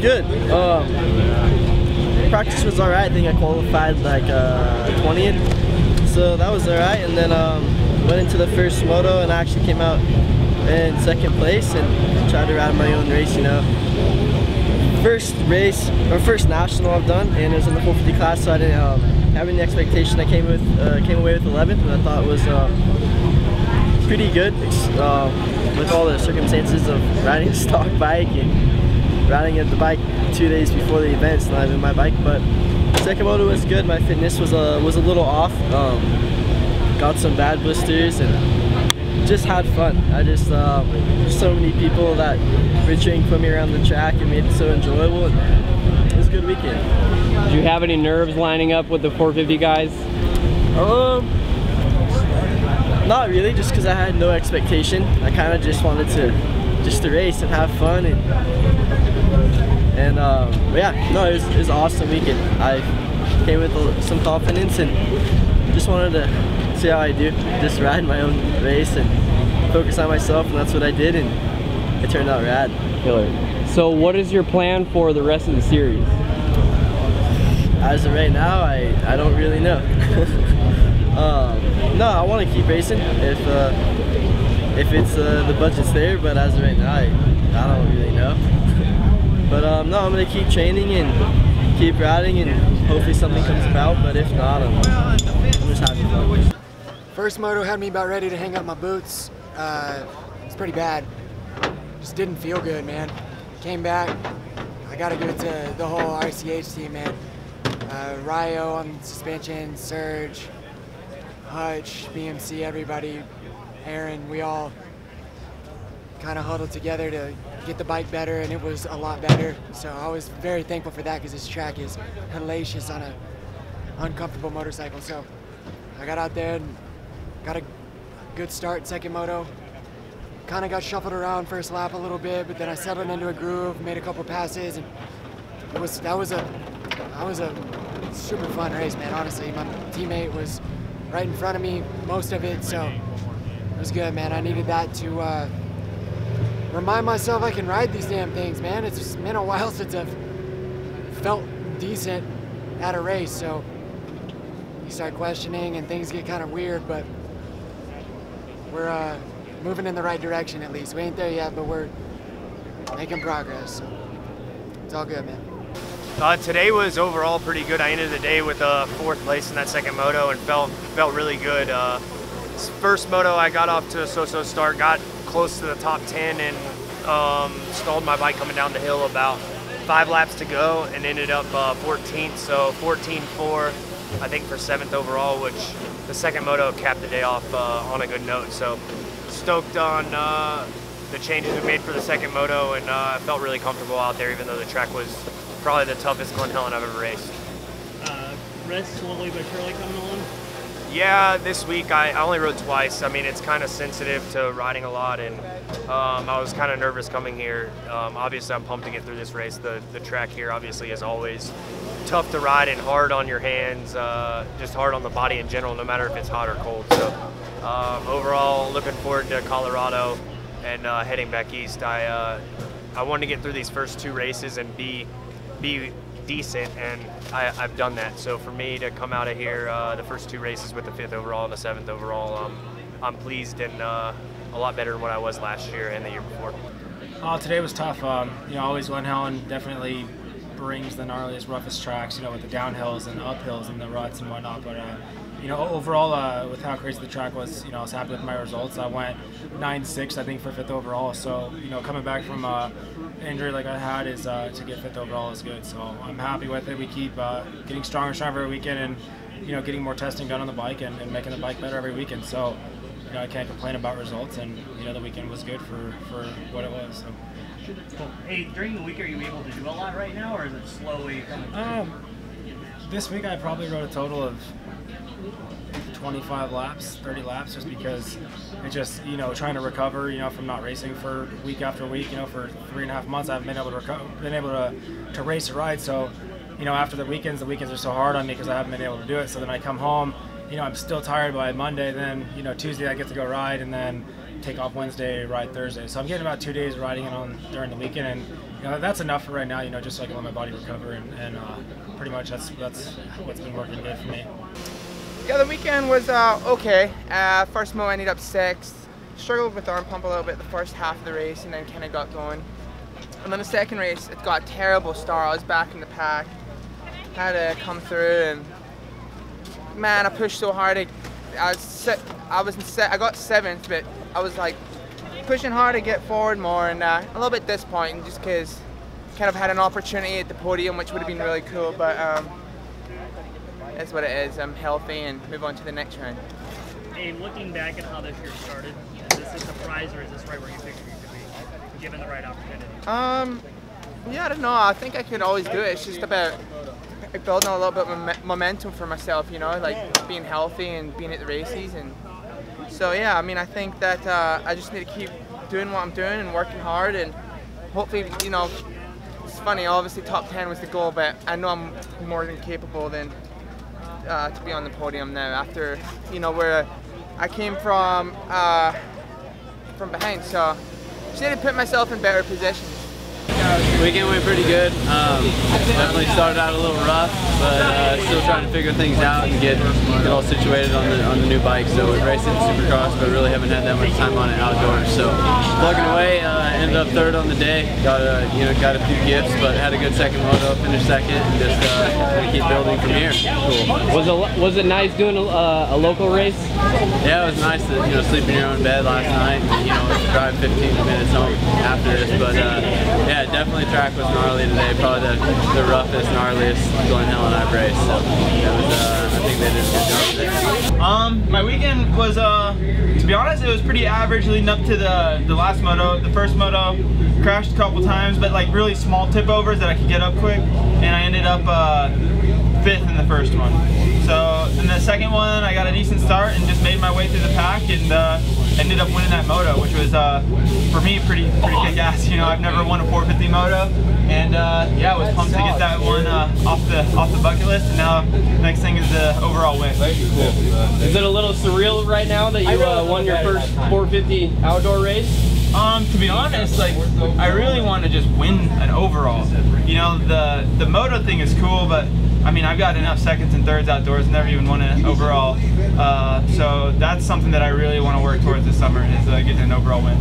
good. Practice was alright. I think I qualified like 20th, so that was alright. And then went into the first moto and I actually came out in second place and tried to ride my own race. You know, first race or first national I've done, and it was in the 450 class, so I didn't have any expectation. I came away with 11th, and I thought it was pretty good with all the circumstances of riding a stock bike and riding the bike 2 days before the event. It's not even my bike, but second moto was good. My fitness was a little off. Got some bad blisters and just had fun. I just so many people that were cheering for me around the track and made it so enjoyable. And it was a good weekend. Did you have any nerves lining up with the 450 guys? Not really, just because I had no expectation. I kind of just wanted to race and have fun, and yeah, no, it was an awesome weekend. I came with some confidence and just wanted to see how I do. Just ride my own race and focus on myself, and that's what I did, and it turned out rad. Killer. So what is your plan for the rest of the series? As of right now, I don't really know. No, I want to keep racing if it's the budget's there, but as of right now, I don't really know. But no, I'm gonna keep training and keep riding, and hopefully something comes about. But if not, I'm just having fun. First moto had me about ready to hang up my boots. It's pretty bad. Just didn't feel good, man. Came back. I gotta give it to the whole RCH team, man. Ryo on suspension, Serge, Hutch, BMC, everybody, Aaron, we all kind of huddled together to get the bike better, and it was a lot better. So I was very thankful for that, because this track is hellacious on an uncomfortable motorcycle. So I got out there and got a good start second moto. Kind of got shuffled around first lap a little bit, but then I settled into a groove, made a couple passes, and that was a super fun race, man. Honestly, my teammate was right in front of me most of it, so it was good, man. I needed that to remind myself I can ride these damn things, man. It's just been a while since I've felt decent at a race, so you start questioning and things get kind of weird, but we're moving in the right direction at least. We ain't there yet, but we're making progress, so it's all good, man. Today was overall pretty good. I ended the day with fourth place in that second moto and felt really good. First moto, I got off to a so-so start, got close to the top 10, and stalled my bike coming down the hill about 5 laps to go, and ended up 14th, so 14-4, I think, for 7th overall, which the second moto capped the day off on a good note. So stoked on the changes we made for the second moto, and I felt really comfortable out there, even though the track was probably the toughest Glen Helen I've ever raced. Rest slowly but surely coming along? Yeah, this week I only rode twice. I mean, it's kind of sensitive to riding a lot, and I was kind of nervous coming here. Obviously, I'm pumped to get through this race. The track here obviously is always tough to ride and hard on your hands, just hard on the body in general, no matter if it's hot or cold. So overall, looking forward to Colorado and heading back east. I wanted to get through these first 2 races and be decent, and I've done that. So for me to come out of here the first 2 races with the 5th overall and the 7th overall, I'm pleased, and a lot better than what I was last year and the year before. Today was tough. You know, always Glen Helen definitely brings the gnarliest, roughest tracks, you know, with the downhills and uphills and the ruts and whatnot. But you know, overall, with how crazy the track was, you know, I was happy with my results. I went 9-6, I think, for 5th overall. So, you know, coming back from injury like I had is to get 5th overall is good. So I'm happy with it. We keep getting stronger and stronger every weekend, and you know, getting more testing done on the bike and making the bike better every weekend. So, you know, I can't complain about results, and you know, the weekend was good for what it was. So. Cool. Hey, during the week, are you able to do a lot right now, or is it slowly coming? This week I probably rode a total of 25 laps, 30 laps, just because it's just, you know, trying to recover, you know, from not racing for week after week, you know, for 3.5 months. I haven't been able to race a ride, so, you know, after the weekends are so hard on me because I haven't been able to do it. So then I come home, you know, I'm still tired by Monday. Then, you know, Tuesday I get to go ride, and then take off Wednesday, ride Thursday. So I'm getting about 2 days riding it on during the weekend, and you know, that's enough for right now. You know, just so I can let my body recover, and pretty much that's what's been working good for me. Yeah, the weekend was okay. First moto I ended up 6th. Struggled with arm pump a little bit the first half of the race, and then kind of got going. And then the second race, it got a terrible start. I was back in the pack, had to come through, and man, I pushed so hard. I got 7th, but I was like pushing hard to get forward more, and a little bit disappointing just because kind of had an opportunity at the podium, which would have been really cool, but that's what it is. I'm healthy and move on to the next round. Hey, looking back at how this year started, is this a surprise or is this right where you figured you could be, given the right opportunity? Yeah, I don't know. I think I could always do it. It's just about building a little bit of momentum for myself, you know, like being healthy and being at the races. And so, yeah, I mean, I think that I just need to keep doing what I'm doing and working hard, and hopefully, you know, it's funny, obviously top 10 was the goal, but I know I'm more than capable than to be on the podium now after, you know, where I came from behind, so just need to put myself in better positions. Weekend went pretty good. Definitely started out a little rough, but still trying to figure things out and get all situated on the new bike. So we raced in Supercross, but really haven't had that much time on it outdoors. So plugging away, ended up 3rd on the day. Got a few gifts, but had a good second moto, finished 2nd, and just gonna keep building from here. Cool. Was it nice doing a local race? Yeah, it was nice to sleep in your own bed last night. And, drive 15 minutes home after this, but yeah. Definitely track was gnarly today, probably the roughest, gnarliest Glen Helen I've raced, so it was, I think they did a good job today. My weekend was, to be honest, it was pretty average leading up to the last moto. The first moto, crashed a couple times, but like really small tip overs that I could get up quick, and I ended up 5th in the first one. So in the second one, I got a decent start and just made my way through the pack, and ended up winning that moto, which was for me pretty kick-ass. I've never won a 450 moto, and yeah, I was pumped to get that one off the bucket list. And now next thing is the overall win. Is it a little surreal right now that you won your first 450 outdoor race? To be honest, like I really want to just win an overall. The moto thing is cool, but I mean, I've got enough seconds and thirds outdoors, never even won an overall. So that's something that I really want to work towards this summer, is getting an overall win.